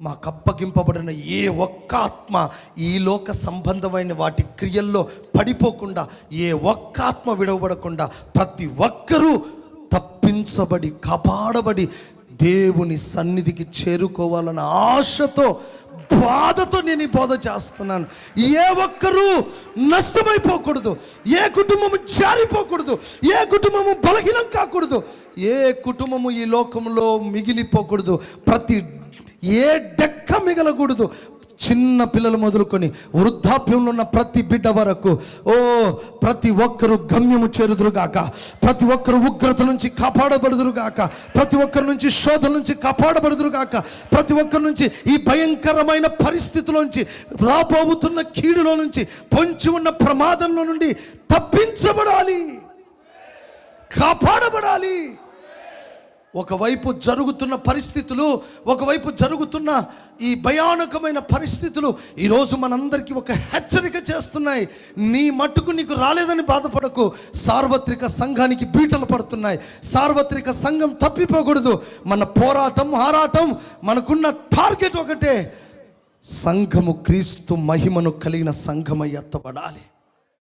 మాకు అప్పగింపబడిన ఏ ఒక్క ఆత్మ ఈ లోక సంబంధమైన వాటి క్రియల్లో పడిపోకుండా, ఏ ఒక్క ఆత్మ విడవబడకుండా ప్రతి ఒక్కరూ తప్పించబడి కాపాడబడి దేవుని సన్నిధికి చేరుకోవాలన్న ఆశతో, బాధతో నేను ఈ బోధ చేస్తున్నాను. ఏ ఒక్కరూ నష్టమైపోకూడదు, ఏ కుటుంబము జారిపోకూడదు, ఏ కుటుంబము బలహీనం కాకూడదు, ఏ కుటుంబము ఈ లోకంలో మిగిలిపోకూడదు, ఏ డెక్క మిగలకూడదు. చిన్న పిల్లలు మొదలుకొని వృద్ధాప్యంలో ఉన్న ప్రతి బిడ్డ వరకు ప్రతి ఒక్కరు గమ్యము చేరుదురుగాక, ప్రతి ఒక్కరు ఉగ్రత నుంచి కాపాడబడుదురుగాక, ప్రతి ఒక్కరి నుంచి శోధన నుంచి కాపాడబడుదురుగాక, ప్రతి ఒక్కరి నుంచి ఈ భయంకరమైన పరిస్థితిలోంచి, రాబోతున్న కీడులో నుంచి, పొంచి ఉన్న ప్రమాదంలో నుండి తప్పించబడాలి, కాపాడబడాలి. ఒకవైపు జరుగుతున్న పరిస్థితులు, ఒకవైపు జరుగుతున్న ఈ భయానకమైన పరిస్థితులు ఈరోజు మనందరికీ ఒక హెచ్చరిక చేస్తున్నాయి. నీ మట్టుకు నీకు రాలేదని బాధపడకు. సార్వత్రిక సంఘానికి బీటలు పడుతున్నాయి. సార్వత్రిక సంఘం తప్పిపోకూడదు. మన ఆరాటం, మనకున్న టార్గెట్ ఒకటే, సంఘము క్రీస్తు మహిమను కలిగిన సంఘమై ఎత్తబడాలి.